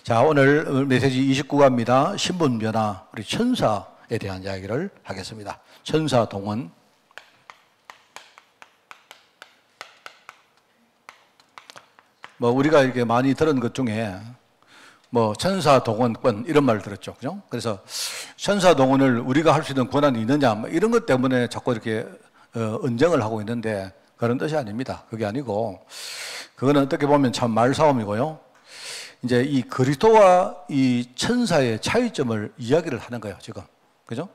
자, 오늘 메시지 29가입니다. 신분 변화, 우리 천사에 대한 이야기를 하겠습니다. 천사 동원. 우리가 이렇게 많이 들은 것 중에 천사 동원권 이런 말 들었죠. 그죠? 그래서 천사 동원을 우리가 할 수 있는 권한이 있느냐 이런 것 때문에 자꾸 이렇게 언쟁을 하고 있는데 그런 뜻이 아닙니다. 그게 아니고 그거는 어떻게 보면 참 말싸움이고요. 이제 이 그리스도와 이 천사의 차이점을 이야기를 하는 거예요, 지금. 그죠?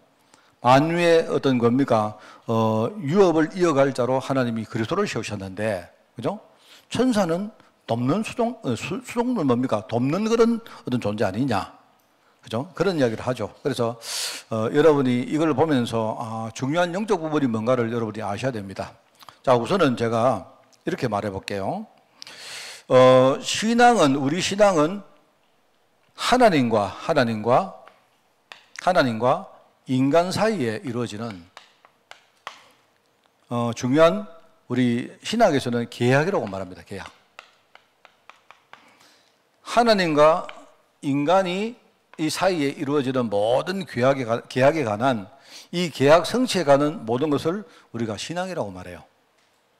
만유의 어떤 겁니까? 유업을 이어갈 자로 하나님이 그리스도를 세우셨는데, 그죠? 천사는 돕는 수종은 뭡니까? 돕는 그런 어떤 존재 아니냐. 그죠? 그런 이야기를 하죠. 그래서, 여러분이 이걸 보면서, 중요한 영적 부분이 뭔가를 여러분이 아셔야 됩니다. 자, 우선은 제가 이렇게 말해 볼게요. 우리 신앙은 하나님과 인간 사이에 이루어지는, 중요한 우리 신학에서는 계약이라고 말합니다. 계약. 하나님과 인간이 이 사이에 이루어지는 모든 계약에 관한 이 계약 성취에 관한 모든 것을 우리가 신앙이라고 말해요.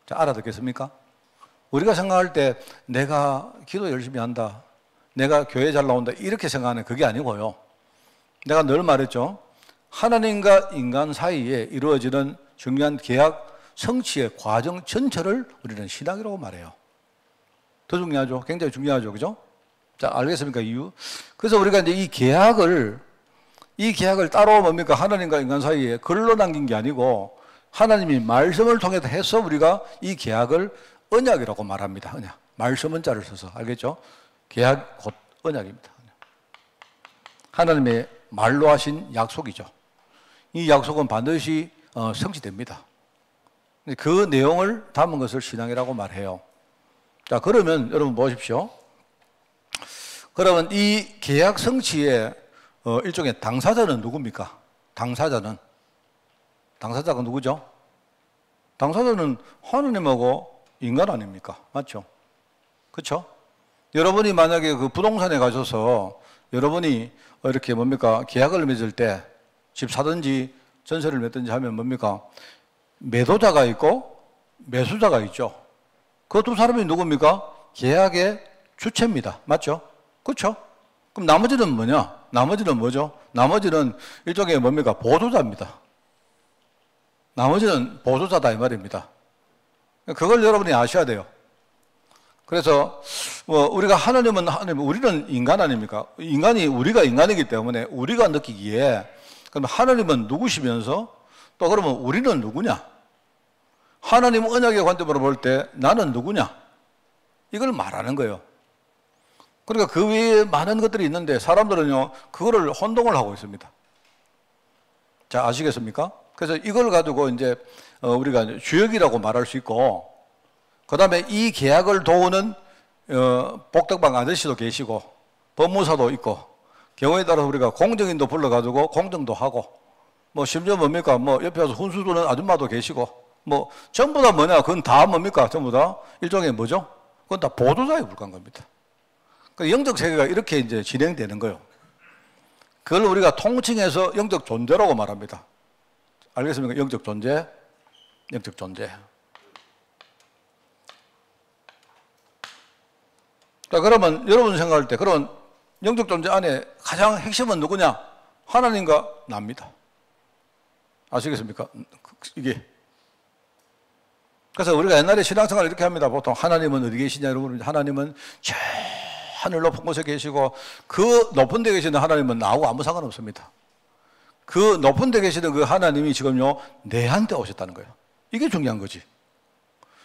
자, 알아듣겠습니까? 우리가 생각할 때 내가 기도 열심히 한다, 내가 교회 잘 나온다 이렇게 생각하는 그게 아니고요. 내가 늘 말했죠. 하나님과 인간 사이에 이루어지는 중요한 계약 성취의 과정 전체를 우리는 신앙이라고 말해요. 더 중요하죠. 굉장히 중요하죠. 그죠? 자, 알겠습니까? 이유? 그래서 우리가 이제 이 계약을 따로 뭡니까? 하나님과 인간 사이에 글로 남긴 게 아니고 하나님이 말씀을 통해서 해서 우리가 이 계약을 언약이라고 말합니다. 언약. 말씀 은자를 써서. 알겠죠? 계약 곧 언약입니다. 하나님의 말로 하신 약속이죠. 이 약속은 반드시 성취됩니다. 그 내용을 담은 것을 신앙이라고 말해요. 자, 그러면 여러분 보십시오. 그러면 이 계약 성취의 일종의 당사자는 누굽니까? 당사자가 누구죠? 당사자는 하나님하고 인간 아닙니까? 맞죠? 그렇죠? 여러분이 만약에 그 부동산에 가셔서 여러분이 이렇게 계약을 맺을 때 집 사든지 전세를 맺든지 하면 매도자가 있고 매수자가 있죠. 그 두 사람이 누굽니까? 계약의 주체입니다. 맞죠? 그렇죠? 그럼 나머지는 뭐냐? 나머지는 뭐죠? 나머지는 일종의 보조자입니다. 나머지는 보조자다 이 말입니다. 그걸 여러분이 아셔야 돼요. 그래서 우리가 하나님은 우리는 인간 아닙니까? 우리가 인간이기 때문에 우리가 느끼기에 그럼 하나님은 누구시면서 또 그러면 우리는 누구냐? 하나님 언약의 관점으로 볼 때 나는 누구냐? 이걸 말하는 거예요. 그러니까 그 외에 많은 것들이 있는데 사람들은요 그거를 혼동을 하고 있습니다. 자, 아시겠습니까? 그래서 이걸 가지고 이제 우리가 주역이라고 말할 수 있고, 그 다음에 이 계약을 도우는 복덕방 아저씨도 계시고 법무사도 있고, 경우에 따라서 우리가 공정인도 불러가지고 공정도 하고, 심지어 옆에 와서 훈수 두는 아줌마도 계시고, 전부 다 그건 다 전부 다 일종의 뭐죠? 그건 다 보조자에 불과한 겁니다. 그러니까 영적 세계가 이렇게 이제 진행되는 거예요. 그걸 우리가 통칭해서 영적 존재라고 말합니다. 알겠습니까? 영적 존재. 자, 그러면 여러분 생각할 때, 그런 영적 존재 안에 가장 핵심은 누구냐? 하나님과 납니다. 아시겠습니까? 이게. 그래서 우리가 옛날에 신앙생활 이렇게 합니다. 보통 하나님은 어디 계시냐? 여러분, 하나님은 저 하늘 높은 곳에 계시고, 그 높은 데 계시는 하나님은 나하고 아무 상관없습니다. 그 높은 데 계시는 그 하나님이 지금요, 내한테 오셨다는 거예요. 이게 중요한 거지.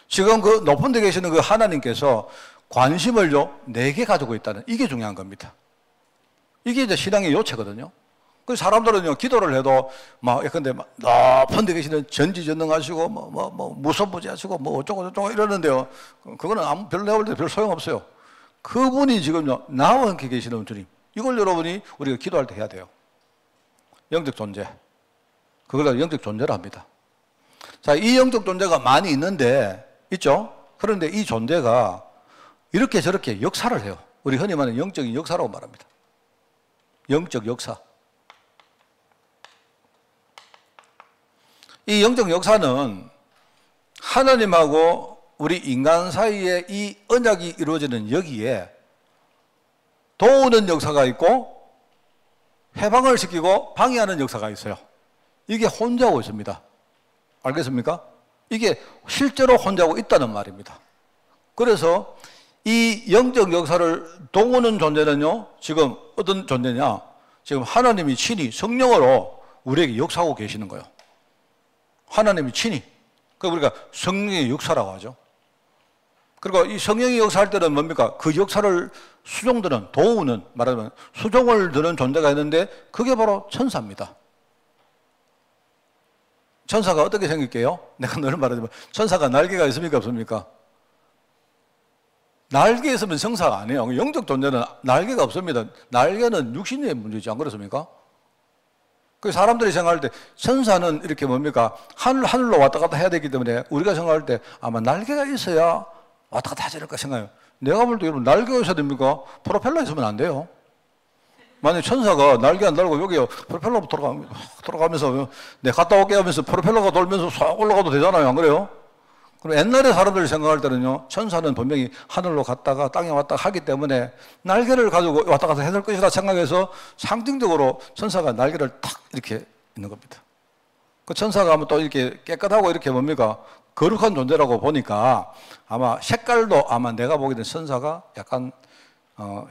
지금 그 높은 데 계시는 그 하나님께서 관심을요, 내게 가지고 있다는, 이게 중요한 겁니다. 이게 이제 신앙의 요체거든요. 그 사람들은요, 기도를 해도 예컨대 높은 데 계시는 전지전능하시고, 무소부지하시고, 어쩌고 이러는데요. 그거는 별로 내가 볼 때 별 소용없어요. 그분이 지금요, 나와 함께 계시는 주님. 이걸 여러분이 우리가 기도할 때 해야 돼요. 영적 존재. 그걸 영적 존재라 합니다. 자, 이 영적 존재가 있죠? 그런데 이 존재가 이렇게 저렇게 역사를 해요. 우리 흔히 말하는 영적인 역사라고 말합니다. 영적 역사. 이 영적 역사는 하나님하고 우리 인간 사이에 이 언약이 이루어지는 여기에 도우는 역사가 있고 해방을 시키고 방해하는 역사가 있어요. 이게 혼자고 있습니다. 알겠습니까? 이게 실제로 혼자고 있다는 말입니다. 그래서 이 영적 역사를 도우는 존재는요, 지금 어떤 존재냐? 지금 하나님이 친히 성령으로 우리에게 역사하고 계시는 거예요. 하나님이 친히. 그 우리가 성령의 역사라고 하죠. 그리고 이 성령이 역사할 때는 뭡니까? 그 역사를 수종드는, 도우는, 말하자면 수종을 드는 존재가 있는데 그게 바로 천사입니다. 천사가 어떻게 생길게요? 내가 늘 말하지만 천사가 날개가 있습니까? 없습니까? 날개 있으면 천사가 아니에요. 영적 존재는 날개가 없습니다. 날개는 육신의 문제지, 안 그렇습니까? 그 사람들이 생각할 때 천사는 이렇게 뭡니까? 하늘로 왔다 갔다 해야 되기 때문에 우리가 생각할 때 아마 날개가 있어야 왔다 갔다 하지 않을까 생각해요. 내가 볼 때 여러분 날개가 있어야 됩니까? 프로펠러 있으면 안 돼요. 만약 천사가 날개 안 달고 여기 프로펠러 돌아가면서 내 갔다 올게 하면서 프로펠러가 돌면서 싹 올라가도 되잖아요. 안 그래요? 그럼 옛날에 사람들이 생각할 때는요, 천사는 분명히 하늘로 갔다가 땅에 왔다 하기 때문에 날개를 가지고 왔다 갔다 해야 될 것이라 생각해서 상징적으로 천사가 날개를 탁 이렇게 있는 겁니다. 그 천사가 하면 또 이렇게 깨끗하고 이렇게 뭡니까? 거룩한 존재라고 보니까 아마 색깔도 아마 내가 보기에는 천사가 약간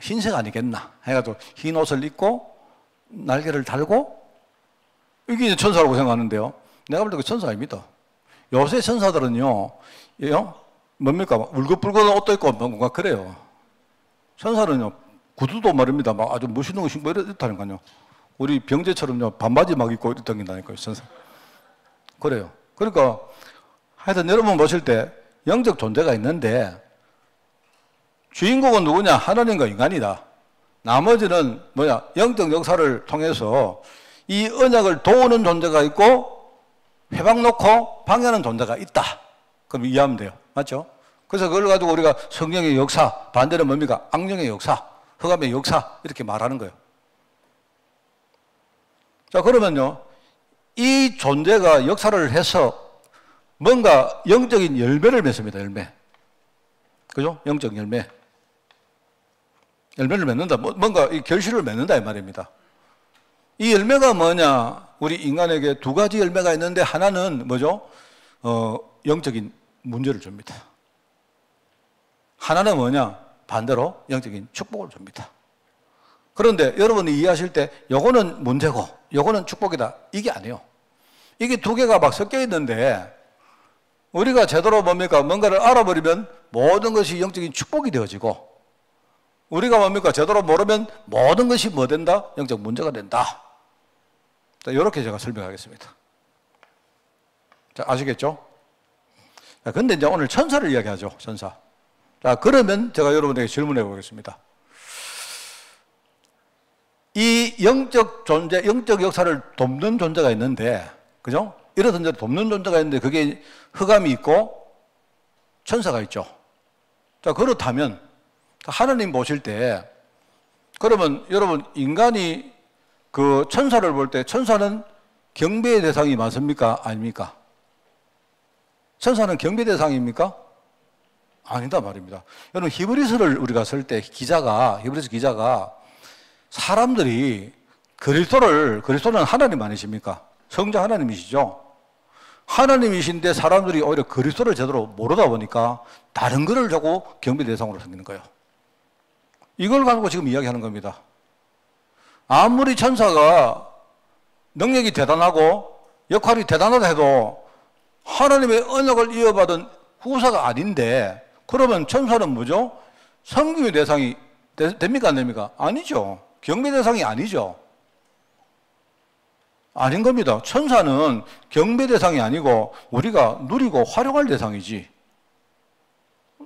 흰색 아니겠나 해가지고 흰 옷을 입고 날개를 달고 이게 천사라고 생각하는데요. 내가 볼 때 그 천사 아닙니다. 요새 천사들은요, 뭡니까? 울긋불긋한 옷도 입고 뭔가 그래요. 천사는요, 구두도 말입니다. 막 아주 멋있는 거 신고 이렇다니까요. 우리 병제처럼요, 반바지 막 입고 이렇다니까요, 천사. 그래요. 그러니까 하여튼 여러분 보실 때 영적 존재가 있는데 주인공은 누구냐? 하나님과 인간이다. 나머지는 뭐야? 영적 역사를 통해서 이 언약을 도우는 존재가 있고 회방 놓고 방해하는 존재가 있다. 그럼 이해하면 돼요. 맞죠? 그래서 그걸 가지고 우리가 성령의 역사, 반대로 뭡니까? 악령의 역사, 흑암의 역사 이렇게 말하는 거예요. 자, 그러면요, 이 존재가 역사를 해서 뭔가 영적인 열매를 맺습니다. 열매. 그죠? 영적 열매. 열매를 맺는다. 뭔가 이 결실을 맺는다 이 말입니다. 이 열매가 뭐냐? 우리 인간에게 두 가지 열매가 있는데 하나는 뭐죠? 영적인 문제를 줍니다. 하나는 뭐냐? 반대로 영적인 축복을 줍니다. 그런데 여러분이 이해하실 때 요거는 문제고 요거는 축복이다. 이게 아니에요. 이게 두 개가 막 섞여 있는데 우리가 제대로 뭡니까? 뭔가를 알아버리면 모든 것이 영적인 축복이 되어지고 우리가 뭡니까? 제대로 모르면 모든 것이 뭐 된다? 영적 문제가 된다. 자, 이렇게 제가 설명하겠습니다. 자, 아시겠죠? 자, 근데 이제 오늘 천사를 이야기하죠. 천사. 자, 그러면 제가 여러분에게 질문해 보겠습니다. 이 영적 존재, 영적 역사를 돕는 존재가 있는데, 그죠? 이런 존재를 돕는 존재가 있는데 그게 흑암이 있고 천사가 있죠. 자, 그렇다면 하나님 보실 때 그러면 여러분 인간이 그 천사를 볼 때 천사는 경배의 대상이 맞습니까? 아닙니까? 천사는 경배 대상입니까? 아니다 말입니다. 여러분 히브리서를 우리가 쓸 때 히브리서 기자가 사람들이 그리스도는 하나님 아니십니까? 성자 하나님이시죠? 하나님이신데 사람들이 오히려 그리스도를 제대로 모르다 보니까 다른 것을 자꾸 경배 대상으로 생기는 거예요. 이걸 가지고 지금 이야기하는 겁니다. 아무리 천사가 능력이 대단하고 역할이 대단하다 해도 하나님의 언약을 이어받은 후사가 아닌데 그러면 천사는 뭐죠? 섬김의 대상이 됩니까? 안 됩니까? 아니죠. 경배 대상이 아니죠. 아닌 겁니다. 천사는 경배 대상이 아니고 우리가 누리고 활용할 대상이지.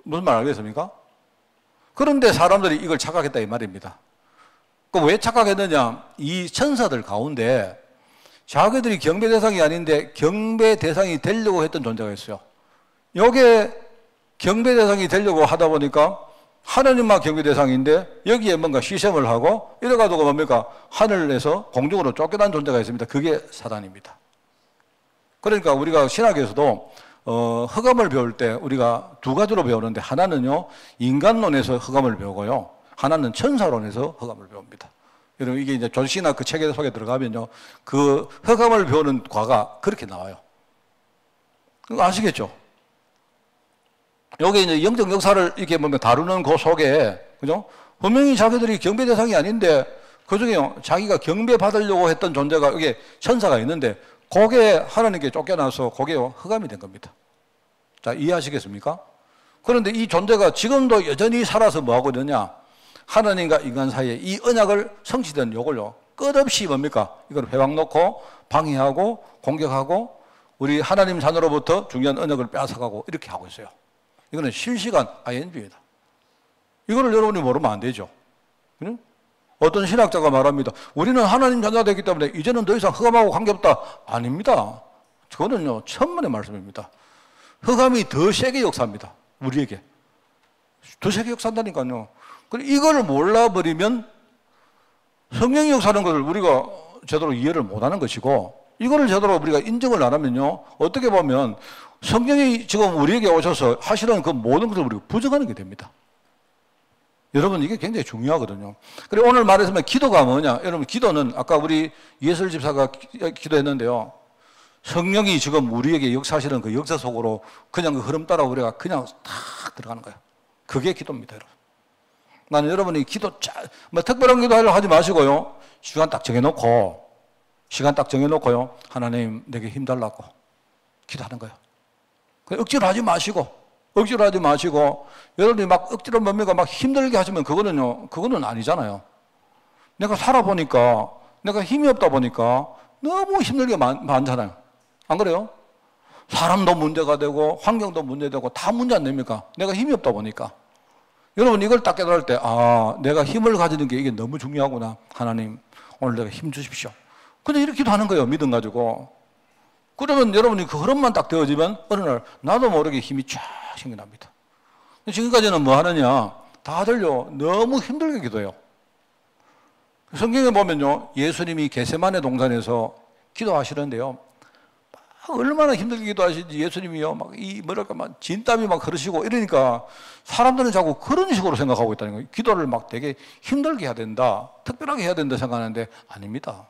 무슨 말 알겠습니까? 그런데 사람들이 이걸 착각했다 이 말입니다. 왜 착각했느냐? 이 천사들 가운데 자기들이 경배 대상이 아닌데 경배 대상이 되려고 했던 존재가 있어요. 요게 경배 대상이 되려고 하다 보니까 하나님만 경배 대상인데 여기에 뭔가 시샘을 하고 이래가지고 뭡니까? 하늘에서 공중으로 쫓겨난 존재가 있습니다. 그게 사단입니다. 그러니까 우리가 신학에서도 흑암을 배울 때 우리가 두 가지로 배우는데 하나는요 인간론에서 흑암을 배우고요 하나는 천사론에서 흑암을 배웁니다. 여러분 이게 이제 존신학 그 책에 속에 들어가면요 그 흑암을 배우는 과가 그렇게 나와요. 아시겠죠? 여기 이제 영적 역사를 이렇게 보면 다루는 그 속에 그죠? 분명히 자기들이 경배 대상이 아닌데 그 중에 자기가 경배 받으려고 했던 존재가 여기 천사가 있는데 그게 하나님께 쫓겨나서 그게 흑암이 된 겁니다. 자, 이해하시겠습니까? 그런데 이 존재가 지금도 여전히 살아서 뭐하고 있느냐? 하나님과 인간 사이에 이 언약을 성취된 요걸요. 끝없이 뭡니까? 이걸 회방 놓고 방해하고 공격하고 우리 하나님 자녀로부터 중요한 언약을 빼앗아가고 이렇게 하고 있어요. 이거는 실시간 ING입니다. 이거를 여러분이 모르면 안 되죠. 어떤 신학자가 말합니다. 우리는 하나님 자녀가 되기 때문에 이제는 더 이상 흑암하고 관계없다. 아닙니다. 그거는요, 천만의 말씀입니다. 흑암이 더 세게 역사합니다. 우리에게. 더 세게 역사한다니까요. 그리고 이걸 몰라버리면 성령이 역사하는 것을 우리가 제대로 이해를 못하는 것이고 이거를 제대로 우리가 인정을 안 하면요. 어떻게 보면 성령이 지금 우리에게 오셔서 하시는 그 모든 것을 우리가 부정하는 게 됩니다. 여러분 이게 굉장히 중요하거든요. 그리고 오늘 말했으면 기도가 뭐냐? 여러분 기도는 아까 우리 예설 집사가 기도했는데요. 성령이 지금 우리에게 역사하시는 그 역사 속으로 그냥 그 흐름 따라 우리가 그냥 탁 들어가는 거예요. 그게 기도입니다, 여러분. 나는 여러분이 기도 뭐 특별한 기도 하려고 하지 마시고요. 시간 딱 정해놓고요. 하나님 내게 힘 달라고 기도하는 거예요. 억지로 하지 마시고 여러분이 막 억지로 뭡니까 막 힘들게 하시면 그거는 아니잖아요. 내가 살아보니까 내가 힘이 없다 보니까 너무 힘들게 많잖아요. 안 그래요? 사람도 문제가 되고 환경도 문제되고 다 문제 안 됩니까? 내가 힘이 없다 보니까. 여러분 이걸 딱 깨달을 때 내가 힘을 가지는 게 이게 너무 중요하구나. 하나님 오늘 내가 힘 주십시오. 근데 이렇게 기도하는 거예요. 믿음 가지고. 그러면 여러분이 그 흐름만 딱 되어지면 어느 날 나도 모르게 힘이 쫙 생겨납니다. 지금까지는 뭐 하느냐? 다들요 너무 힘들게 기도해요. 성경에 보면요 예수님이 겟세마네 동산에서 기도하시는데요. 얼마나 힘들게 기도하시는지 예수님이요 막 진땀이 막 흐르시고 이러니까 사람들은 자꾸 그런 식으로 생각하고 있다는 거예요. 기도를 막 되게 힘들게 해야 된다, 특별하게 해야 된다 생각하는데 아닙니다.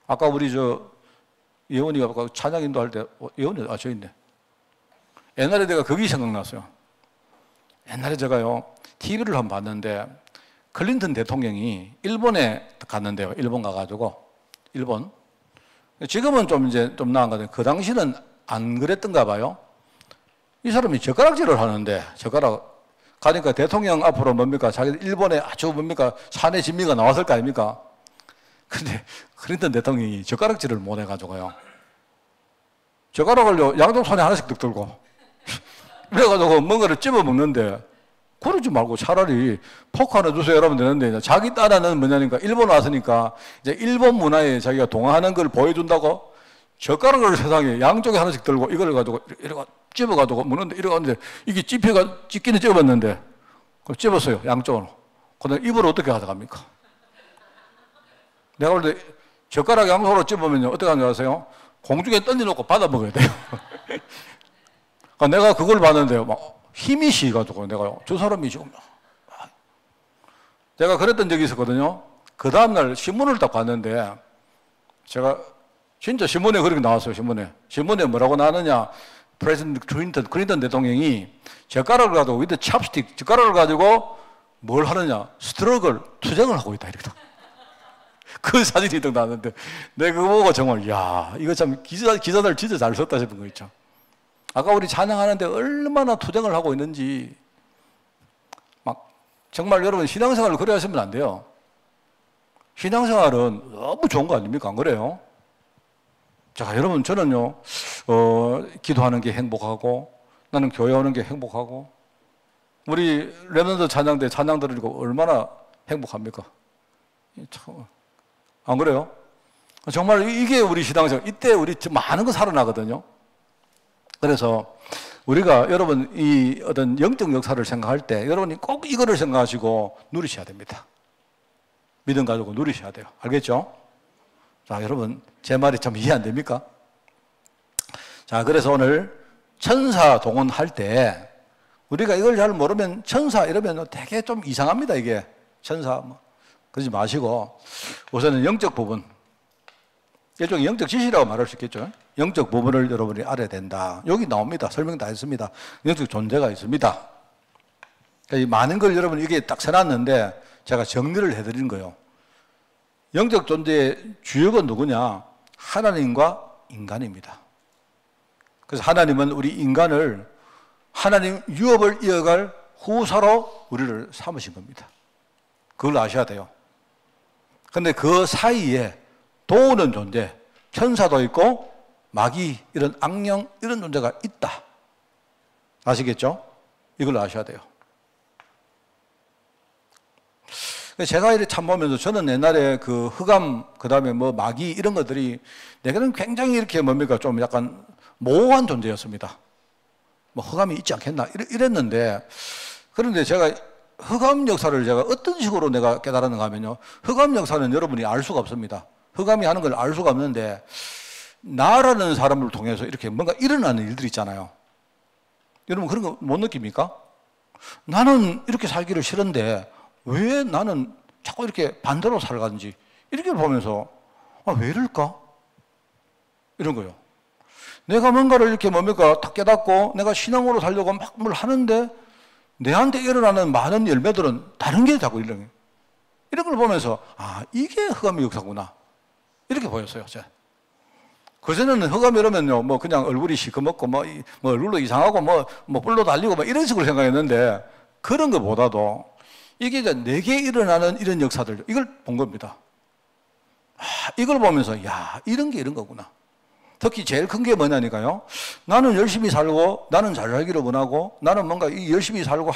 아까 우리 예원이가 찬양 인도할 때 예원이 저 있네. 옛날에 내가 거기 생각났어요. 옛날에 제가요 TV를 한번 봤는데 클린턴 대통령이 일본에 갔는데요. 일본 가가지고 일본. 지금은 좀 나은 것 같아요. 그 당시는 안 그랬던가 봐요. 이 사람이 젓가락질을 하는데 젓가락 가니까 대통령 앞으로 뭡니까 자기 일본에 아주 뭡니까 산의 진미가 나왔을 거 아닙니까? 근데 클린턴 대통령이 젓가락질을 못 해가지고요. 젓가락을요 양쪽 손에 하나씩 득 들고 그래가지고 뭔가를 찝어 먹는데 그러지 말고 차라리 포크 하나 주세요 이러면 되는데 자기 딸아는 뭐냐니까 일본 왔으니까 이제 일본 문화에 자기가 동화하는 걸 보여준다고 젓가락을 세상에 양쪽에 하나씩 들고 이걸 가지고 이래가 찝어가지고 먹는데 이래가는데 이게 찝기는 찝었는데 그걸 찝었어요 양쪽으로. 그다음 입을 어떻게 가져갑니까? 내가 볼 때 젓가락 양손으로 찝으면요 어떻게 하는 줄 아세요? 공중에 던져놓고 받아 먹어야 돼요. 내가 그걸 봤는데요 막 힘이 시가지고 내가 저 사람이 지금 제가 그랬던 적이 있었거든요. 그 다음날 신문을 딱 봤는데 제가 진짜 신문에 그렇게 나왔어요. 신문에 뭐라고 나왔느냐? 프레지던트 클린턴 대통령이 젓가락을 가지고 위드 찹스틱 젓가락을 가지고 뭘 하느냐? 투쟁을 하고 있다 이렇게. 그 사진이 딱 나왔는데 내가 그거 보고 정말 야 이거 참 기자들 진짜 잘 썼다 싶은 거 있죠. 아까 우리 찬양하는데 얼마나 투쟁을 하고 있는지 막 정말 여러분 신앙생활을 그래 하시면 안 돼요. 신앙생활은 너무 좋은 거 아닙니까? 안 그래요? 자, 여러분 저는요 기도하는 게 행복하고 나는 교회 오는 게 행복하고 우리 렘넌트 찬양 때 찬양 들으니까 얼마나 행복합니까? 참, 안 그래요? 정말 이게 우리 신앙생활 이때 우리 많은 거 살아나거든요. 그래서 우리가 여러분 이 어떤 영적 역사를 생각할 때 여러분이 꼭 이거를 생각하시고 누리셔야 됩니다. 믿음 가지고 누리셔야 돼요. 알겠죠? 자, 여러분 제 말이 참 이해 안 됩니까? 자, 그래서 오늘 천사 동원할 때 우리가 이걸 잘 모르면 천사 이러면 되게 좀 이상합니다. 이게 천사 뭐 그러지 마시고 우선은 영적 부분, 일종의 영적 지시라고 말할 수 있겠죠. 영적 부분을 여러분이 알아야 된다. 여기 나옵니다. 설명 다 했습니다. 영적 존재가 있습니다. 그러니까 많은 걸 여러분 이게 딱 써놨는데 제가 정리를 해드리는 거예요. 영적 존재의 주역은 누구냐? 하나님과 인간입니다. 그래서 하나님은 우리 인간을 하나님 유업을 이어갈 후사로 우리를 삼으신 겁니다. 그걸 아셔야 돼요. 그런데 그 사이에 도우는 존재, 천사도 있고 마귀, 이런 악령, 이런 존재가 있다. 아시겠죠? 이걸 아셔야 돼요. 제가 이렇게 참 보면서 저는 옛날에 그 흑암, 그 다음에 뭐 마귀 이런 것들이 내게는 굉장히 이렇게 뭡니까? 좀 약간 모호한 존재였습니다. 뭐 흑암이 있지 않겠나? 이랬는데 그런데 제가 흑암 역사를 제가 어떤 식으로 내가 깨달았는가 하면요. 흑암 역사는 여러분이 알 수가 없습니다. 흑암이 하는 걸 알 수가 없는데 나라는 사람을 통해서 이렇게 뭔가 일어나는 일들이 있잖아요. 여러분 그런 거 못 느낍니까? 나는 이렇게 살기를 싫은데 왜 나는 자꾸 이렇게 반대로 살아가는지 이렇게 보면서 왜 이럴까? 이런 거요. 내가 뭔가를 이렇게 뭡니까? 딱 깨닫고 내가 신앙으로 살려고 막 뭘 하는데 내한테 일어나는 많은 열매들은 다른 게 자꾸 일어나요. 이런 걸 보면서 이게 흑암의 역사구나. 이렇게 보였어요. 제가. 그전에는 흑암 이러면요, 뭐 그냥 얼굴이 시커멓고 뭐 얼굴도 이상하고 뭐 뿔로 달리고 뭐 이런 식으로 생각했는데 그런 것보다도 이게 이제 내게 일어나는 이런 역사들, 이걸 본 겁니다. 이걸 보면서 이런 게 이런 거구나. 특히 제일 큰 게 뭐냐니까요. 나는 열심히 살고 나는 잘 살기를 원하고 나는 뭔가 열심히 살고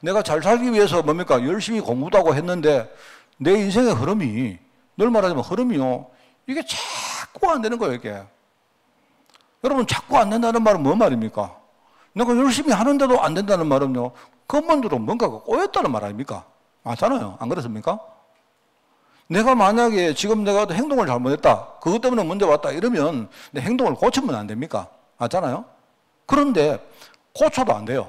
내가 잘 살기 위해서 뭡니까? 열심히 공부도 하고 했는데 내 인생의 흐름이 늘 말하자면 흐름이요. 이게 자꾸 안 되는 거예요, 이게. 여러분 자꾸 안 된다는 말은 뭐 말입니까? 내가 열심히 하는데도 안 된다는 말은요. 근본적으로 뭔가가 꼬였다는 말 아닙니까? 맞잖아요. 안 그렇습니까? 내가 만약에 지금 내가 행동을 잘못했다. 그것 때문에 문제 왔다. 이러면 내 행동을 고치면 안 됩니까? 맞잖아요. 그런데 고쳐도 안 돼요.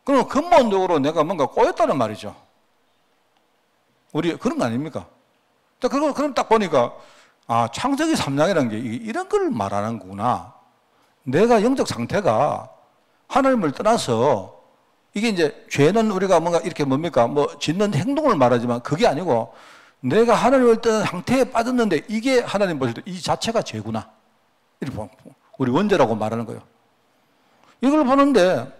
그럼 근본적으로 내가 뭔가 꼬였다는 말이죠. 우리 그런 거 아닙니까? 그럼 딱 보니까 창세기 3장이라는 게 이런 걸 말하는 거구나. 내가 영적 상태가 하나님을 떠나서 이게 이제 죄는 우리가 뭔가 이렇게 뭡니까? 뭐 짓는 행동을 말하지만 그게 아니고 내가 하나님을 떠난 상태에 빠졌는데 이게 하나님 보실 때 이 자체가 죄구나. 이렇게 우리 원죄라고 말하는 거예요. 이걸 보는데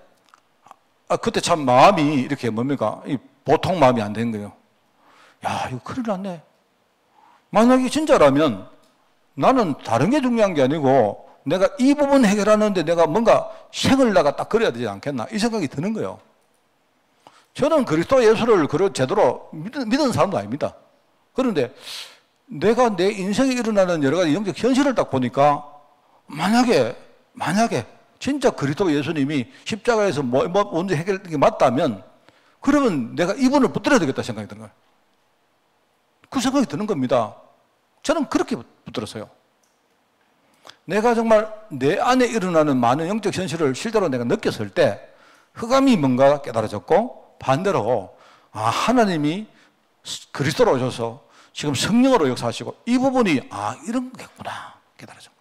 그때 참 마음이 이렇게 뭡니까? 보통 마음이 안 되는 거예요. 이거 큰일 났네. 만약에 진짜라면 나는 다른 게 중요한 게 아니고 내가 이 부분 해결하는데 내가 뭔가 생을 나가 딱 그려야 되지 않겠나 이 생각이 드는 거예요. 저는 그리스도 예수를 제대로 믿은 사람도 아닙니다. 그런데 내가 내 인생에 일어나는 여러 가지 영적 현실을 딱 보니까 만약에 진짜 그리스도 예수님이 십자가에서 먼저 해결된 게 맞다면 그러면 내가 이분을 붙들어야 되겠다 생각이 드는 거예요. 그 생각이 드는 겁니다. 저는 그렇게 붙들었어요. 내가 정말 내 안에 일어나는 많은 영적 현실을 실제로 내가 느꼈을 때 흑암이 뭔가 깨달아졌고 반대로 하나님이 그리스도로 오셔서 지금 성령으로 역사하시고 이 부분이 이런 거겠구나 깨달아져.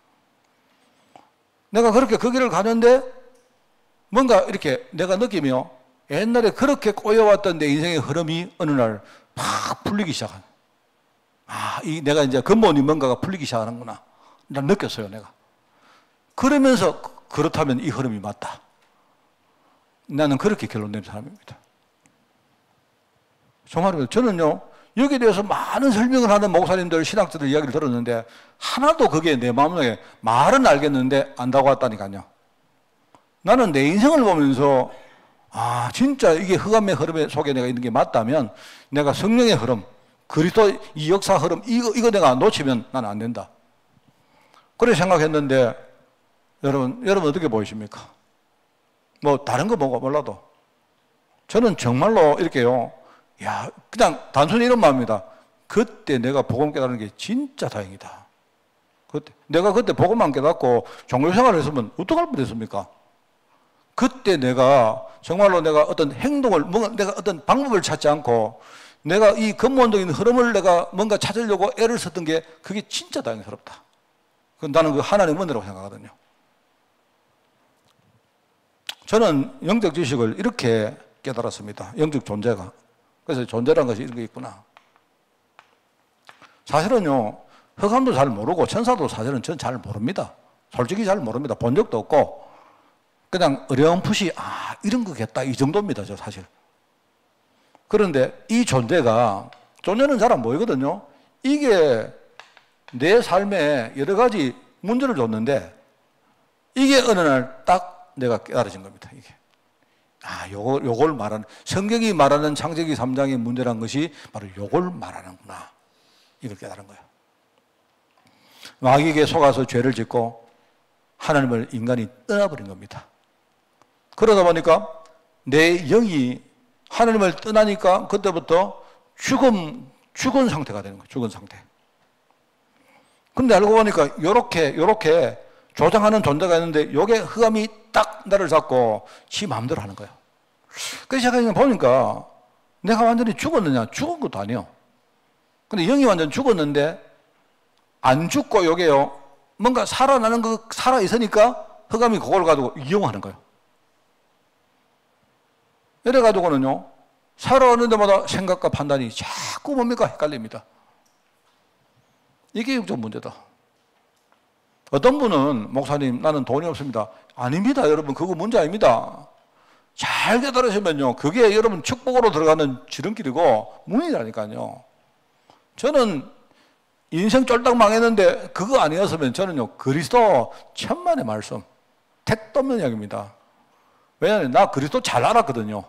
내가 그렇게 그 길을 가는데 뭔가 이렇게 내가 느끼며 옛날에 그렇게 꼬여왔던 내 인생의 흐름이 어느 날 팍 풀리기 시작한. 내가 이제 근본이 뭔가가 풀리기 시작하는구나. 난 느꼈어요, 내가. 그러면서 그렇다면 이 흐름이 맞다. 나는 그렇게 결론낸 사람입니다. 정말로 저는요, 여기에 대해서 많은 설명을 하는 목사님들, 신학자들 이야기를 들었는데 하나도 그게 내 마음속에 말은 알겠는데 안다고 왔다니까요. 나는 내 인생을 보면서 진짜 이게 흑암의 흐름 속에 내가 있는 게 맞다면 내가 성령의 흐름, 그리스도 이 역사 흐름 이거 내가 놓치면 나는 안 된다. 그렇게 생각했는데 여러분 어떻게 보이십니까? 뭐 다른 거 뭐가 몰라도 저는 정말로 이렇게요. 야, 그냥 단순히 이런 마음입니다. 그때 내가 복음 깨달은 게 진짜 다행이다. 내가 그때 복음만 깨닫고 종교 생활을 했으면 어떡할 뻔했습니까? 그때 내가 정말로 내가 어떤 행동을, 뭔가 내가 어떤 방법을 찾지 않고 내가 이 근본적인 흐름을 내가 뭔가 찾으려고 애를 썼던 게 그게 진짜 다행스럽다. 나는 그 하나님의 은혜라고 생각하거든요. 저는 영적 지식을 이렇게 깨달았습니다. 영적 존재가. 그래서 존재라는 것이 이런 게 있구나. 사실은요, 흑암도 잘 모르고 천사도 사실은 전 잘 모릅니다. 솔직히 잘 모릅니다. 본 적도 없고 그냥 어렴풋이 이런 거겠다 이 정도입니다. 저 사실. 그런데 이 존재는 잘 안 보이거든요. 이게 내 삶에 여러 가지 문제를 줬는데 이게 어느 날 딱 내가 깨달아진 겁니다. 이게. 요걸 말하는, 성경이 말하는 창세기 3장의 문제란 것이 바로 요걸 말하는구나. 이걸 깨달은 거예요. 마귀에게 속아서 죄를 짓고 하나님을 인간이 떠나버린 겁니다. 그러다 보니까 내 영이 하나님을 떠나니까 그때부터 죽은 상태가 되는 거예요. 죽은 상태. 근데 알고 보니까 요렇게 조장하는 존재가 있는데 요게 흑암이 딱 나를 잡고 지 마음대로 하는 거예요. 그래서 제가 그냥 보니까 내가 완전히 죽었느냐? 죽은 것도 아니에요. 근데 영이 완전 죽었는데 안 죽고 요게요. 뭔가 살아나는 거 살아있으니까 흑암이 그걸 가지고 이용하는 거예요. 이래가지고는요, 살아오는 데마다 생각과 판단이 자꾸 뭡니까? 헷갈립니다. 이게 영적 문제다. 어떤 분은, 목사님, 나는 돈이 없습니다. 아닙니다, 여러분. 그거 문제 아닙니다. 잘 깨달으시면요, 그게 여러분 축복으로 들어가는 지름길이고, 문이라니까요. 저는 인생 쫄딱 망했는데, 그거 아니었으면 저는요, 그리스도 천만의 말씀, 택도 없는 이야기입니다. 왜냐하면 나 그리스도 잘 알았거든요.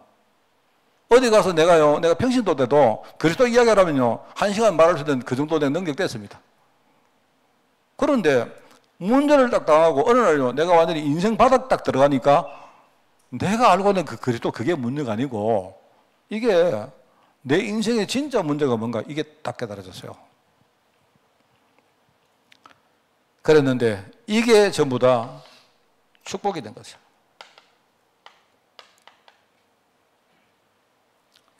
어디 가서 내가 평신도 때도 그리스도 이야기하라면요, 1시간 말할 수 있는 그 정도 된 능력 됐습니다. 그런데 문제를 딱 당하고 어느 날요, 내가 완전히 인생 바닥 딱 들어가니까 내가 알고 있는 그 그리스도 그게 문제가 아니고 이게 내 인생의 진짜 문제가 뭔가 이게 딱 깨달아졌어요. 그랬는데 이게 전부 다 축복이 된 거죠.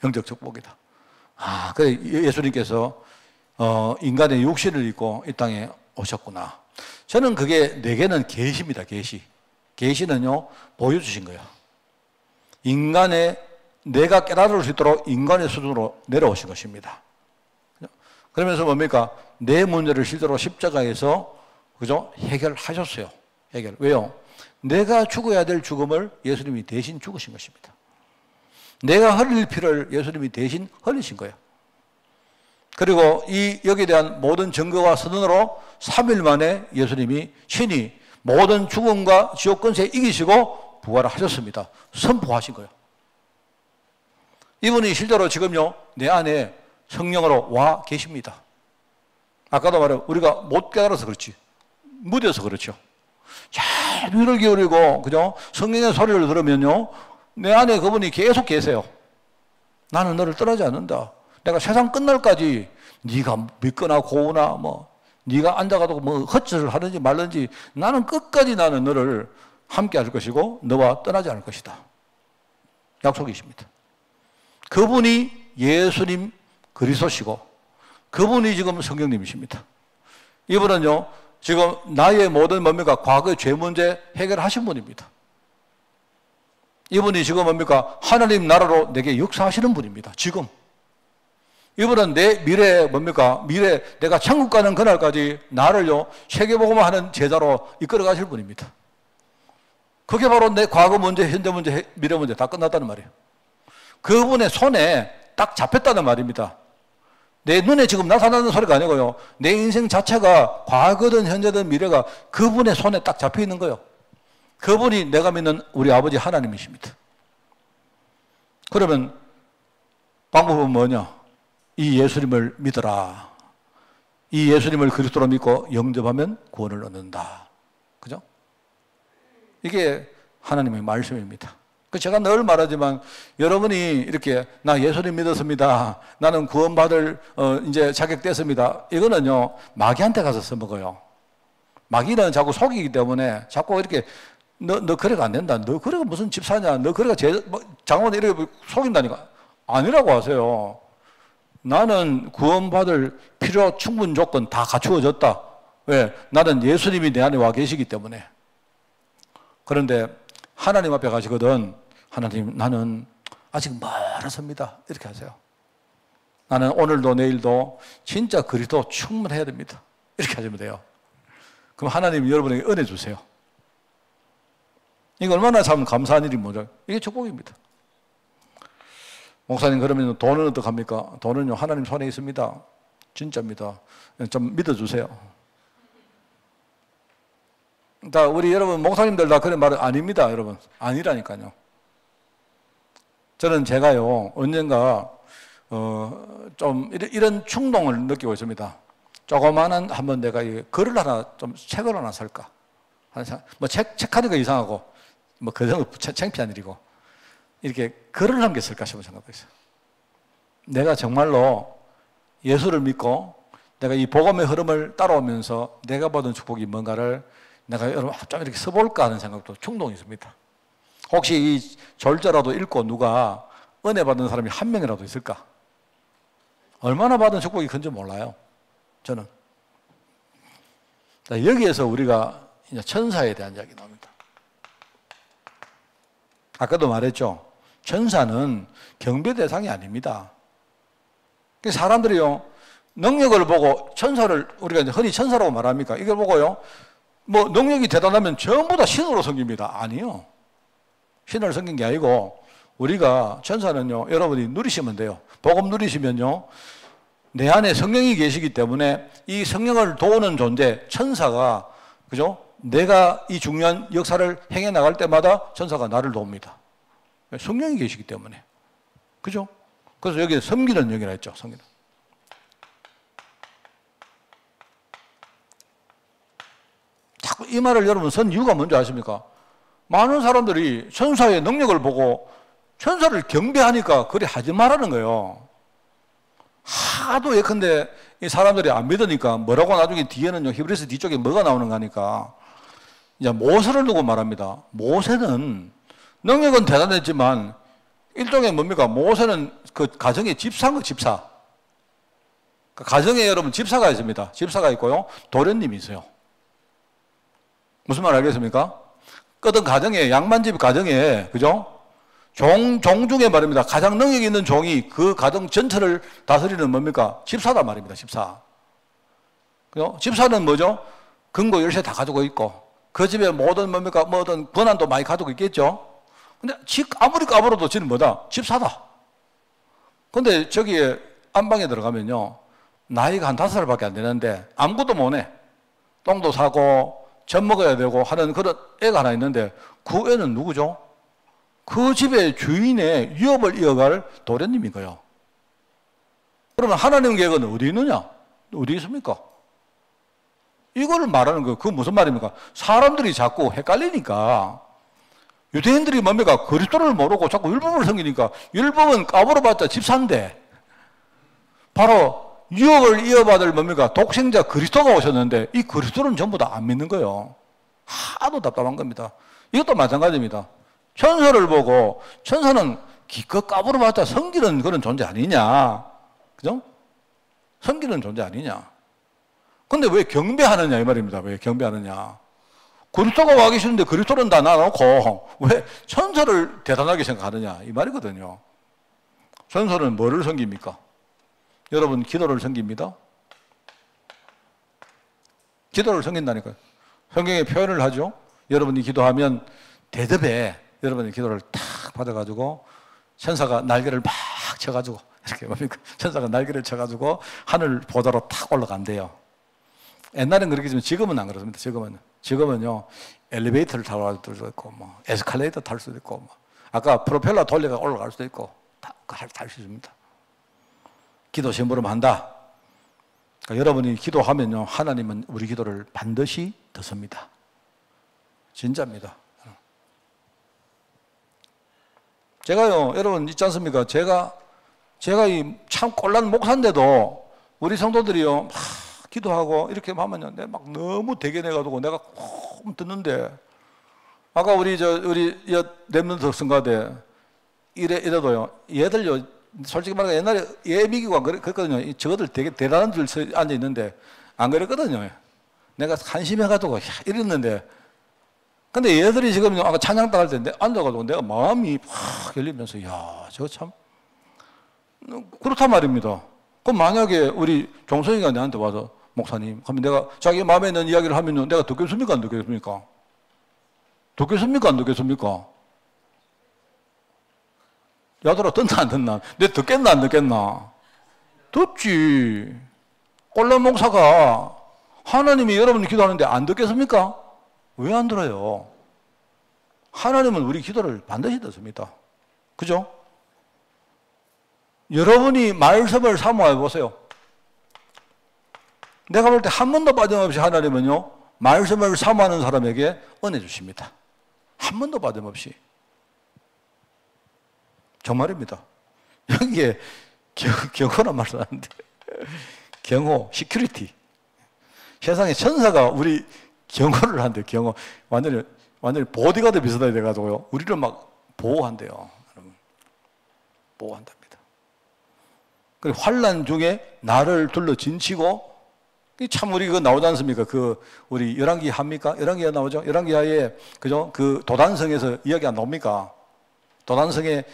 영적 축복이다. 그래 예수님께서 인간의 육신을 입고 이 땅에 오셨구나. 저는 그게 내게는 계시입니다. 계시. 계시는요, 보여주신 거예요. 내가 깨달을 수 있도록 인간의 수준으로 내려오신 것입니다. 그러면서 뭡니까? 내 문제를 실제로 십자가에서, 그죠? 해결하셨어요. 왜요? 내가 죽어야 될 죽음을 예수님이 대신 죽으신 것입니다. 내가 흘릴 피를 예수님이 대신 흘리신 거예요. 그리고 여기에 대한 모든 증거와 선언으로 3일 만에 예수님이 친히 모든 죽음과 지옥 권세 이기시고 부활을 하셨습니다. 선포하신 거예요. 이분이 실제로 지금요, 내 안에 성령으로 와 계십니다. 아까도 말해 우리가 못 깨달아서 그렇지, 무뎌서 그렇죠. 잘 귀를 기울이고, 그죠? 성령의 소리를 들으면요, 내 안에 그분이 계속 계세요. 나는 너를 떠나지 않는다. 내가 세상 끝날까지 네가 믿거나 고우나 네가 앉아가지고 헛짓을 하든지 말든지 나는 끝까지 나는 너를 함께 할 것이고 너와 떠나지 않을 것이다. 약속이십니다. 그분이 예수님 그리스도시고 그분이 지금 성령님이십니다. 이분은요, 지금 나의 모든 뭡니까? 과거의 죄 문제 해결하신 분입니다. 이분이 지금 뭡니까? 하나님 나라로 내게 역사하시는 분입니다. 지금. 이분은 내 미래에 뭡니까? 내가 천국 가는 그날까지 나를요, 세계복음화 하는 제자로 이끌어 가실 분입니다. 그게 바로 내 과거 문제, 현재 문제, 미래 문제 다 끝났다는 말이에요. 그분의 손에 딱 잡혔다는 말입니다. 내 눈에 지금 나타나는 소리가 아니고요, 내 인생 자체가 과거든 현재든 미래가 그분의 손에 딱 잡혀 있는 거예요. 그분이 내가 믿는 우리 아버지 하나님이십니다. 그러면 방법은 뭐냐? 이 예수님을 믿어라. 이 예수님을 그리스도로 믿고 영접하면 구원을 얻는다. 그죠? 이게 하나님의 말씀입니다. 제가 늘 말하지만 여러분이 이렇게 나 예수님 믿었습니다. 나는 구원받을 이제 자격됐습니다. 이거는요 마귀한테 가서 써먹어요. 마귀는 자꾸 속이기 때문에 자꾸 이렇게 너 그래가 안 된다. 너 그래가 무슨 집사냐. 너 그래가 장원 이렇게 속인다니까. 아니라고 하세요. 나는 구원받을 필요 충분 조건 다 갖추어졌다. 왜? 나는 예수님이 내 안에 와 계시기 때문에. 그런데 하나님 앞에 가시거든. 하나님, 나는 아직 멀었습니다. 이렇게 하세요. 나는 오늘도 내일도 진짜 그리스도 충분해야 됩니다. 이렇게 하시면 돼요. 그럼 하나님이 여러분에게 은혜 주세요. 이거 얼마나 참 감사한 일이 뭐죠? 이게 축복입니다. 목사님, 그러면 돈은 어떡합니까? 돈은요, 하나님 손에 있습니다. 진짜입니다. 좀 믿어주세요. 자, 우리 여러분, 목사님들 다 그런 말은 아닙니다, 여러분. 아니라니까요. 저는 제가요, 언젠가, 좀, 이런 충동을 느끼고 있습니다. 조그마한 한번 내가 글을 하나, 좀 책을 하나 살까? 뭐 책 하는 거 이상하고, 뭐 그 정도 창피한 일이고, 이렇게 글을 한 개 쓸까 싶은 생각도 있어요. 내가 정말로 예수를 믿고, 내가 이 복음의 흐름을 따라오면서 내가 받은 축복이 뭔가를 내가 여러분 좀 이렇게 써볼까 하는 생각도 충동이 있습니다. 혹시 이 절자라도 읽고 누가 은혜 받은 사람이 한 명이라도 있을까? 얼마나 받은 축복이 큰지 몰라요. 저는. 여기에서 우리가 이제 천사에 대한 이야기 나옵니다. 아까도 말했죠. 천사는 경배 대상이 아닙니다. 사람들이요, 능력을 보고 천사를 우리가 이제 흔히 천사라고 말합니까? 이걸 보고요, 뭐 능력이 대단하면 전부 다 신으로 섬깁니다. 아니요. 신을 섬긴 게 아니고 우리가 천사는요, 여러분이 누리시면 돼요. 복음 누리시면요, 내 안에 성령이 계시기 때문에 이 성령을 도우는 존재, 천사가, 그죠? 내가 이 중요한 역사를 행해 나갈 때마다 천사가 나를 도웁니다. 성령이 계시기 때문에. 그죠? 그래서 여기 섬기는 영이라 했죠, 섬기는. 자꾸 이 말을 여러분 쓴 이유가 뭔지 아십니까? 많은 사람들이 천사의 능력을 보고 천사를 경배하니까 그리 하지 말라는 거예요. 하도 예컨대 이 사람들이 안 믿으니까 뭐라고 나중에 뒤에는요, 히브리서 뒤쪽에 뭐가 나오는가 하니까 이제 모세를 두고 말합니다. 모세는 능력은 대단했지만 일종의 뭡니까? 모세는 그 가정의 집사인 거, 집사. 그 가정에 여러분 집사가 있습니다. 집사가 있고요, 도련님이 있어요. 무슨 말 알겠습니까? 어떤 가정에, 양반집 가정에, 그죠? 종 중에 말입니다. 가장 능력이 있는 종이 그 가정 전체를 다스리는 뭡니까? 집사단 말입니다, 집사. 그죠? 집사는 뭐죠? 금고 열쇠 다 가지고 있고, 그 집에 모든 뭡니까? 뭐든 권한도 많이 가지고 있겠죠? 근데 아무리 까불어도 지는 뭐다? 집사다. 근데 저기에 안방에 들어가면요, 나이가 한 5살밖에 안 되는데 아무것도 못 해. 똥도 사고, 젖 먹어야 되고 하는 그런 애가 하나 있는데 그 애는 누구죠? 그 집의 주인의 유업을 이어갈 도련님인 거예요. 그러면 하나님 계획은 어디 있느냐? 어디 있습니까? 이거를 말하는 거예요. 그건 무슨 말입니까? 사람들이 자꾸 헷갈리니까, 유대인들이 뭡니까? 그리스도를 모르고 자꾸 율법을 섬기니까, 율법은 까불어봤자 집사인데, 바로 유업을 이어받을 뭡니까? 독생자 그리스도가 오셨는데 이 그리스도는 전부 다 안 믿는 거예요. 하도 답답한 겁니다. 이것도 마찬가지입니다. 천사를 보고 천사는 기껏 까불어봤자 섬기는 그런 존재 아니냐, 그죠? 섬기는 존재 아니냐. 근데 왜 경배하느냐 이 말입니다. 왜 경배하느냐. 그리스도가 와 계시는데 그리스도는 다 놔놓고 왜 천사를 대단하게 생각하느냐 이 말이거든요. 천사는 뭐를 섬깁니까? 여러분, 기도를 섬깁니다. 기도를 섬긴다니까요. 성경에 표현을 하죠. 여러분이 기도하면 대접에 여러분의 기도를 탁 받아가지고 천사가 날개를 막 쳐가지고 이렇게 뭡니까? 천사가 날개를 쳐가지고 하늘 보좌로 탁 올라간대요. 옛날엔 그렇게 지만 지금은 안 그렇습니다. 지금은요, 엘리베이터를 타고 갈 수도 있고, 뭐 에스컬레이터 탈 수도 있고, 뭐 아까 프로펠러 돌려가 올라갈 수도 있고 다 할 수 있습니다. 기도 심부름 한다. 그러니까 여러분이 기도하면요, 하나님은 우리 기도를 반드시 듣습니다. 진짜입니다. 제가요, 여러분 있지 않습니까? 제가 이 참 꼴난 목사인데도 우리 성도들이요, 막 기도하고 이렇게 하면요, 내가 막 너무 대견해가지고 내가 꼭 듣는데, 아까 우리 랩런트 성가대 이래도요, 얘들요, 솔직히 말해 옛날에 예비기가 그랬거든요. 저것들 되게 대단한 줄 앉아 있는데 안 그랬거든요. 내가 한심해가지고 이랬는데, 근데 얘들이 지금 아까 찬양 따할 때 앉아가지고 내가 마음이 확 열리면서, 야, 저거 참 그렇단 말입니다. 그럼 만약에 우리 종선이가 내한테 와서 목사님 하면 내가 자기 마음에 있는 이야기를 하면요, 내가 듣겠습니까 안 듣겠습니까? 듣겠습니까 안 듣겠습니까? 야들아, 듣나 안 듣나? 내 듣겠나 안 듣겠나? 듣지. 꼴란 목사가 하나님이 여러분 기도하는데 안 듣겠습니까? 왜 안 들어요? 하나님은 우리 기도를 반드시 듣습니다. 그죠? 여러분이 말씀을 사모해 보세요. 내가 볼 때 한 번도 빠짐없이 하나님은요, 말씀을 사모하는 사람에게 은혜 주십니다. 한 번도 빠짐없이. 정말입니다. 여기에 경호란 말을 하는데, 경호, 시큐리티. 세상에 천사가 우리 경호를 한대요, 경호. 완전히 보디가드 비슷하게 돼가지고요, 우리를 막 보호한대요. 여러분. 보호한답니다. 그리고 환난 중에 나를 둘러 진치고, 참 우리 그거 나오지 않습니까? 우리 열왕기 합니까? 열왕기가 나오죠? 열왕기하에, 그죠? 도단성에서 이야기 안 나옵니까? 도단성에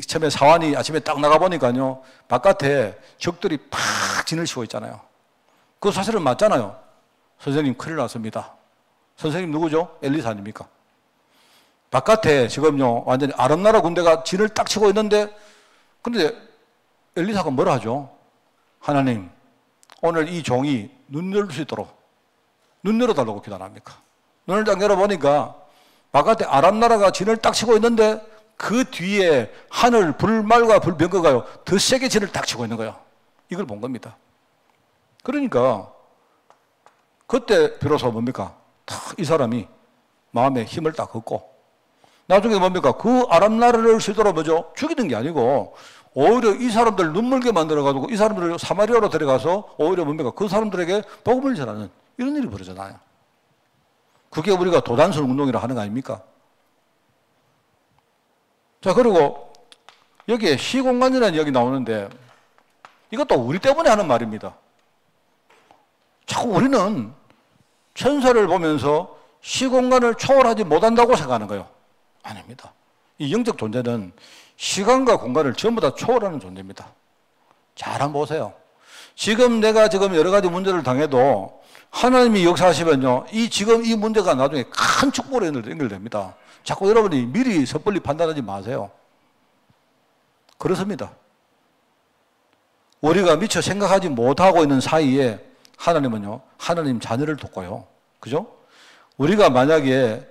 처음에 사환이 아침에 딱 나가보니까요, 바깥에 적들이 팍 진을 치고 있잖아요. 그 사실은 맞잖아요. 선생님, 큰일 났습니다. 선생님 누구죠? 엘리사 아닙니까? 바깥에 지금요, 완전히 아람 나라 군대가 진을 딱 치고 있는데, 근데 엘리사가 뭐라 하죠? 하나님, 오늘 이 종이 눈 열 수 있도록 눈 열어달라고 기도 안 합니까? 눈을 딱 열어보니까 바깥에 아람 나라가 진을 딱 치고 있는데 그 뒤에 하늘 불말과 불병거가요, 더 세게 진을 딱 치고 있는 거예요. 이걸 본 겁니다. 그러니까 그때 비로소 뭡니까? 딱 이 사람이 마음에 힘을 딱 얻고, 나중에 뭡니까? 그 아람 나라를 스스로 뭐죠? 죽이는 게 아니고 오히려 이 사람들 눈물게 만들어가지고 이 사람들을 사마리아로 데려가서 오히려 뭡니까? 그 사람들에게 복음을 전하는 이런 일이 벌어졌잖아요. 그게 우리가 도단성 운동이라 하는 거 아닙니까? 자, 그리고 여기에 시공간이라는 이야기 나오는데 이것도 우리 때문에 하는 말입니다. 자꾸 우리는 천사를 보면서 시공간을 초월하지 못한다고 생각하는 거예요. 아닙니다. 이 영적 존재는 시간과 공간을 전부 다 초월하는 존재입니다. 잘 한번 보세요. 지금 내가 여러 가지 문제를 당해도 하나님이 역사하시면요, 지금 이 문제가 나중에 큰 축복으로 연결됩니다. 자꾸 여러분이 미리 섣불리 판단하지 마세요. 그렇습니다. 우리가 미처 생각하지 못하고 있는 사이에 하나님은요, 하나님 자녀를 돕고요. 그죠? 우리가 만약에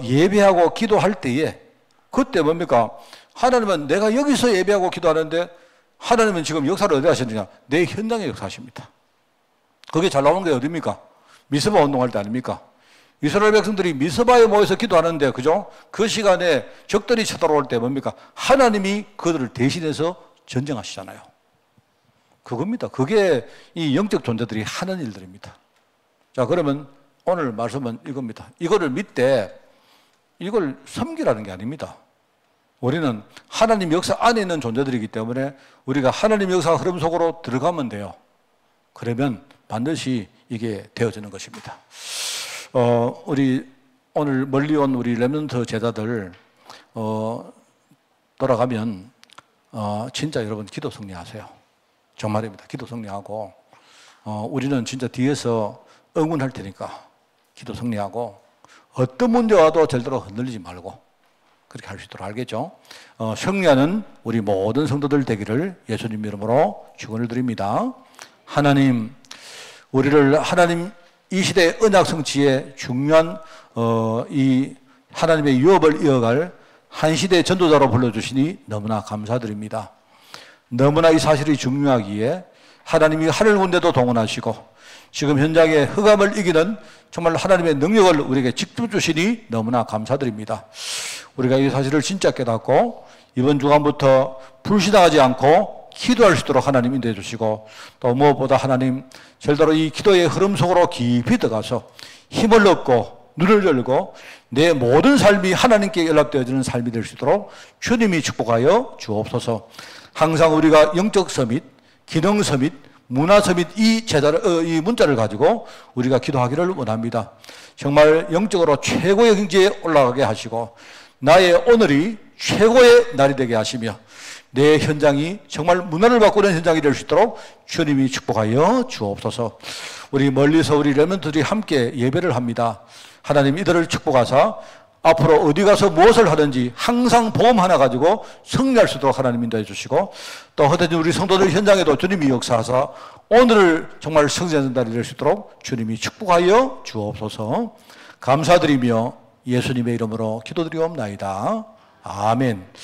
예배하고 기도할 때에 그때 뭡니까? 하나님은 내가 여기서 예배하고 기도하는데 하나님은 지금 역사를 어디 하시느냐? 내 현장에 역사하십니다. 그게 잘 나오는 게 어디입니까? 미스바 운동할 때 아닙니까? 이스라엘 백성들이 미스바에 모여서 기도하는데, 그죠? 그 시간에 적들이 쳐들어올 때 뭡니까? 하나님이 그들을 대신해서 전쟁하시잖아요. 그겁니다. 그게 이 영적 존재들이 하는 일들입니다. 자, 그러면 오늘 말씀은 이겁니다. 이거를 믿되 이걸 섬기라는 게 아닙니다. 우리는 하나님 역사 안에 있는 존재들이기 때문에 우리가 하나님 역사 흐름 속으로 들어가면 돼요. 그러면 반드시 이게 되어지는 것입니다. 우리 오늘 멀리 온 우리 렘넌트 제자들 돌아가면 진짜 여러분 기도 승리하세요. 정말입니다. 기도 승리하고 우리는 진짜 뒤에서 응원할 테니까 기도 승리하고 어떤 문제 와도 절대로 흔들리지 말고 그렇게 할 수 있도록 알겠죠? 승리하는 우리 모든 성도들 되기를 예수님 이름으로 축원을 드립니다. 하나님, 우리를 하나님 이 시대의 언약 성취에 중요한 이 하나님의 유업을 이어갈 한 시대의 전도자로 불러주시니 너무나 감사드립니다. 너무나 이 사실이 중요하기에 하나님이 하늘 군대도 동원하시고 지금 현장의 흑암을 이기는 정말 하나님의 능력을 우리에게 직접 주시니 너무나 감사드립니다. 우리가 이 사실을 진짜 깨닫고 이번 주간부터 불신앙하지 않고 기도할 수 있도록 하나님 인도해 주시고, 또 무엇보다 하나님 절대로 이 기도의 흐름 속으로 깊이 들어가서 힘을 얻고 눈을 열고 내 모든 삶이 하나님께 연락되어지는 삶이 될 수 있도록 주님이 축복하여 주옵소서. 항상 우리가 영적 서밋, 기능 서밋, 문화 서밋 이 문자를 가지고 우리가 기도하기를 원합니다. 정말 영적으로 최고의 경지에 올라가게 하시고 나의 오늘이 최고의 날이 되게 하시며 내 현장이 정말 문화를 바꾸는 현장이 될 수 있도록 주님이 축복하여 주옵소서. 우리 멀리서 우리 레몬들이 함께 예배를 합니다. 하나님 이들을 축복하사 앞으로 어디 가서 무엇을 하든지 항상 보험 하나 가지고 승리할 수 있도록 하나님 인도해 주시고, 또 흩어진 우리 성도들 현장에도 주님이 역사하사 오늘을 정말 승리하는 날이 될 수 있도록 주님이 축복하여 주옵소서. 감사드리며 예수님의 이름으로 기도드리옵나이다. 아멘.